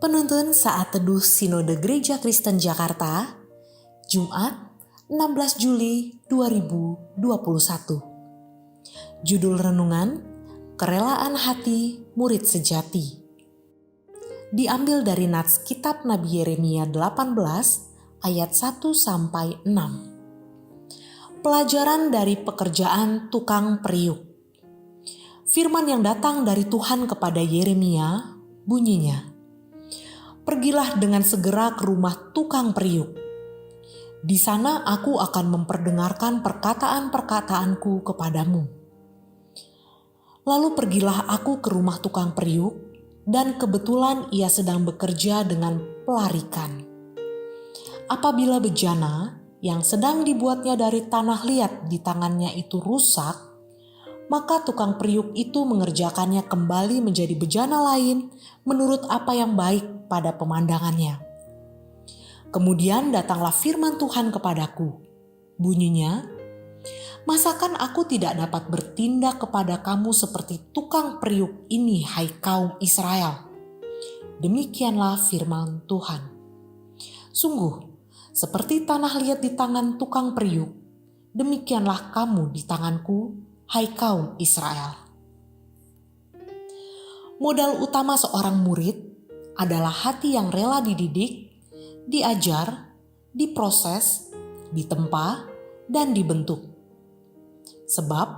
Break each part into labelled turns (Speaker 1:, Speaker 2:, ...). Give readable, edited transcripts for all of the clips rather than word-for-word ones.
Speaker 1: Penuntun Saat Teduh Sinode Gereja Kristen Jakarta, Jumat 16 Juli 2021. Judul renungan, Kerelaan Hati Murid Sejati. Diambil dari nats Kitab Nabi Yeremia 18 ayat 1-6. Pelajaran dari pekerjaan tukang periuk. Firman yang datang dari Tuhan kepada Yeremia bunyinya, "Pergilah dengan segera ke rumah tukang periuk. Di sana aku akan memperdengarkan perkataan-perkataanku kepadamu." Lalu pergilah aku ke rumah tukang periuk, dan kebetulan ia sedang bekerja dengan pelarikan. Apabila bejana yang sedang dibuatnya dari tanah liat di tangannya itu rusak, maka tukang periuk itu mengerjakannya kembali menjadi bejana lain menurut apa yang baik pada pemandangannya. Kemudian datanglah firman Tuhan kepadaku. Bunyinya, "Masakan aku tidak dapat bertindak kepada kamu seperti tukang periuk ini, hai kaum Israel?" Demikianlah firman Tuhan. "Sungguh, seperti tanah liat di tangan tukang periuk, demikianlah kamu di tanganku, hai kaum Israel." Modal utama seorang murid adalah hati yang rela dididik, diajar, diproses, ditempa, dan dibentuk. Sebab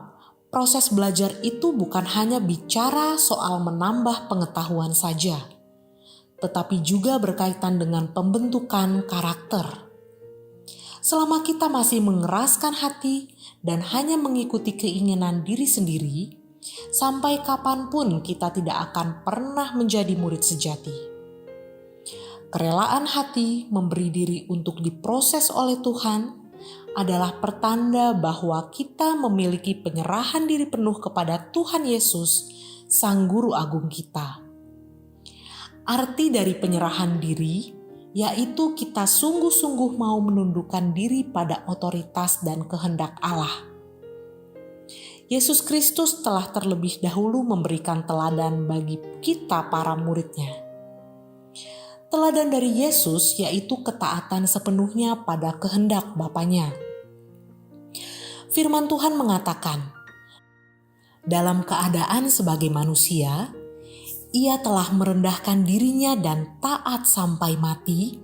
Speaker 1: proses belajar itu bukan hanya bicara soal menambah pengetahuan saja, tetapi juga berkaitan dengan pembentukan karakter. Selama kita masih mengeraskan hati dan hanya mengikuti keinginan diri sendiri, sampai kapanpun kita tidak akan pernah menjadi murid sejati. Kerelaan hati memberi diri untuk diproses oleh Tuhan adalah pertanda bahwa kita memiliki penyerahan diri penuh kepada Tuhan Yesus, Sang Guru Agung kita. Arti dari penyerahan diri yaitu kita sungguh-sungguh mau menundukkan diri pada otoritas dan kehendak Allah. Yesus Kristus telah terlebih dahulu memberikan teladan bagi kita para muridnya. Teladan dari Yesus yaitu ketaatan sepenuhnya pada kehendak Bapanya. Firman Tuhan mengatakan, dalam keadaan sebagai manusia, ia telah merendahkan dirinya dan taat sampai mati,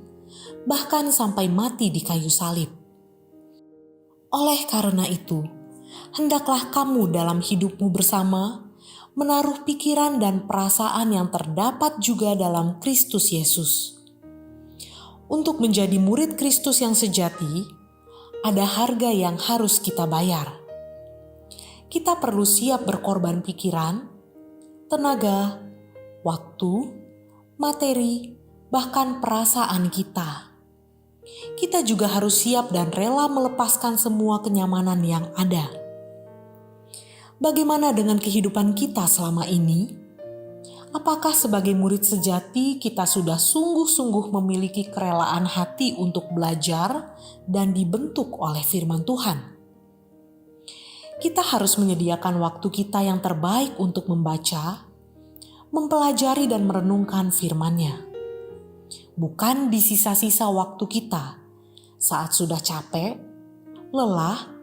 Speaker 1: bahkan sampai mati di kayu salib. Oleh karena itu, hendaklah kamu dalam hidupmu bersama menaruh pikiran dan perasaan yang terdapat juga dalam Kristus Yesus. Untuk menjadi murid Kristus yang sejati, ada harga yang harus kita bayar. Kita perlu siap berkorban pikiran, tenaga, waktu, materi, bahkan perasaan kita. Kita juga harus siap dan rela melepaskan semua kenyamanan yang ada. Bagaimana dengan kehidupan kita selama ini? Apakah sebagai murid sejati kita sudah sungguh-sungguh memiliki kerelaan hati untuk belajar dan dibentuk oleh firman Tuhan? Kita harus menyediakan waktu kita yang terbaik untuk membaca, mempelajari dan merenungkan firman-Nya. Bukan di sisa-sisa waktu kita saat sudah capek, lelah,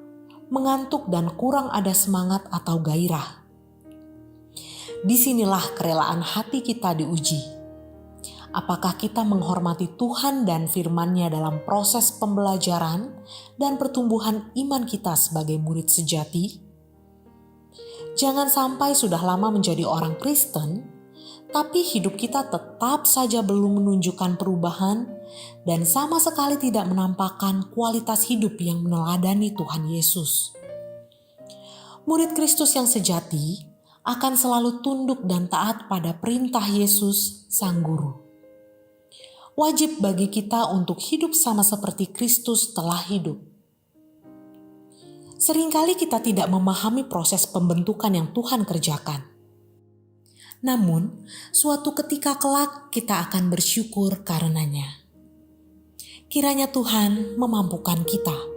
Speaker 1: mengantuk dan kurang ada semangat atau gairah. Disinilah kerelaan hati kita diuji. Apakah kita menghormati Tuhan dan firman-Nya dalam proses pembelajaran dan pertumbuhan iman kita sebagai murid sejati? Jangan sampai sudah lama menjadi orang Kristen, tapi hidup kita tetap saja belum menunjukkan perubahan dan sama sekali tidak menampakkan kualitas hidup yang meneladani Tuhan Yesus. Murid Kristus yang sejati akan selalu tunduk dan taat pada perintah Yesus, Sang Guru. Wajib bagi kita untuk hidup sama seperti Kristus telah hidup. Seringkali kita tidak memahami proses pembentukan yang Tuhan kerjakan. Namun, suatu ketika kelak kita akan bersyukur karenanya. Kiranya Tuhan memampukan kita.